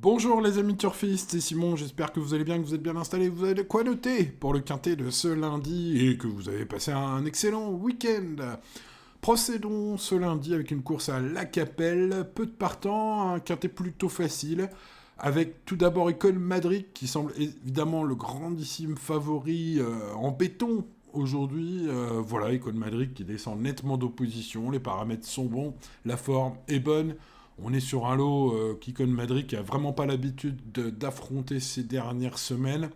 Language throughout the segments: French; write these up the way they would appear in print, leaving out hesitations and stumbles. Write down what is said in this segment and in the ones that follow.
Bonjour les amis turfistes, c'est Simon, j'espère que vous allez bien, que vous êtes bien installés, vous avez de quoi noter pour le quintet de ce lundi et que vous avez passé un excellent week-end. Procédons ce lundi avec une course à la Capelle, peu de partants, un quintet plutôt facile, avec tout d'abord Ecole Madrid qui semble évidemment le grandissime favori en béton aujourd'hui. Voilà, Ecole Madrid qui descend nettement d'opposition, les paramètres sont bons, la forme est bonne. On est sur un lot qu'Icon Madrid qui a vraiment pas l'habitude d'affronter ces dernières semaines.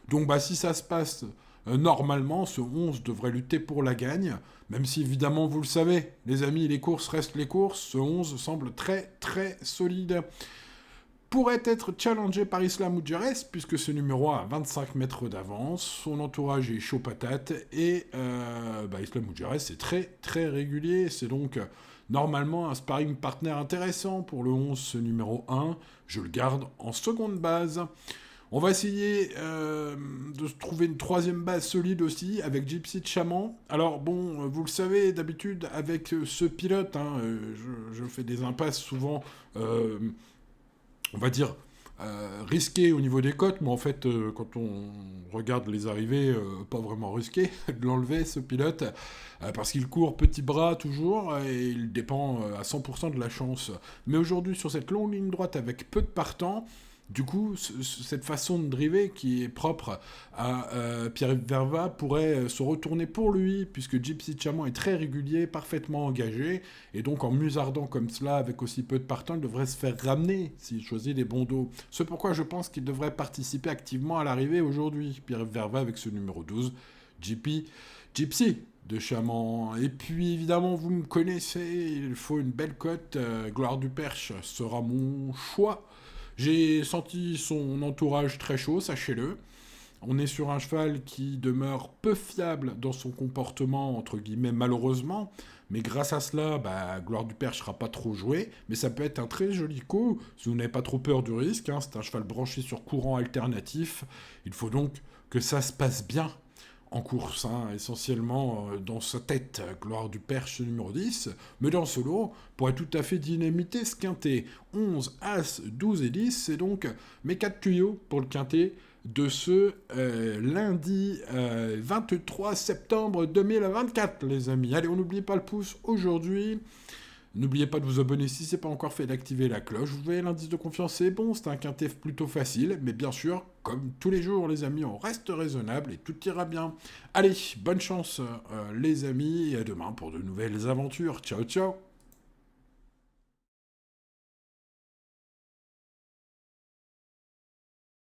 Donc bah, si ça se passe normalement, ce 11 devrait lutter pour la gagne. Même si évidemment vous le savez, les amis, les courses restent les courses. Ce 11 semble très très solide. Pourrait être challengé par Islam Oujerez, puisque ce numéro a 25 mètres d'avance, son entourage est chaud patate, et Islam Oujerez c'est très très régulier, c'est donc normalement un sparring partner intéressant pour le 11, ce numéro 1, je le garde en seconde base. On va essayer de se trouver une troisième base solide aussi avec Gypsy de Chaman. Alors bon, vous le savez, d'habitude avec ce pilote, je fais des impasses souvent, on va dire, risqué au niveau des cotes, mais en fait, quand on regarde les arrivées, pas vraiment risqué de l'enlever, ce pilote, parce qu'il court petit bras toujours, et il dépend à 100% de la chance. Mais aujourd'hui, sur cette longue ligne droite avec peu de partants, du coup, cette façon de driver qui est propre à Pierre-Yves Verva pourrait se retourner pour lui, puisque Gypsy Chaman est très régulier, parfaitement engagé, et donc en musardant comme cela, avec aussi peu de partants, il devrait se faire ramener s'il choisit les bons dos. C'est pourquoi je pense qu'il devrait participer activement à l'arrivée aujourd'hui, Pierre-Yves Verva avec ce numéro 12, Gypsy de Chaman. Et puis évidemment, vous me connaissez, il faut une belle cote, Gloire du Perche sera mon choix. J'ai senti son entourage très chaud, sachez-le. On est sur un cheval qui demeure peu fiable dans son comportement, entre guillemets, malheureusement. Mais grâce à cela, Gloire du Perche ne sera pas trop joué. Mais ça peut être un très joli coup, si vous n'avez pas trop peur du risque. C'est un cheval branché sur courant alternatif. Il faut donc que ça se passe bien en course, essentiellement dans sa tête, Gloire du Perche numéro 10, mais dans ce lot, pourrait tout à fait dynamiter ce quintet. 11, As, 12 et 10, c'est donc mes 4 tuyaux pour le quintet de ce lundi 23 septembre 2024, les amis. Allez, on n'oublie pas le pouce aujourd'hui. N'oubliez pas de vous abonner si ce n'est pas encore fait, d'activer la cloche. Vous voyez, l'indice de confiance, c'est bon, c'est un quintet plutôt facile, mais bien sûr, comme tous les jours, les amis, on reste raisonnable et tout ira bien. Allez, bonne chance, les amis, et à demain pour de nouvelles aventures. Ciao, ciao!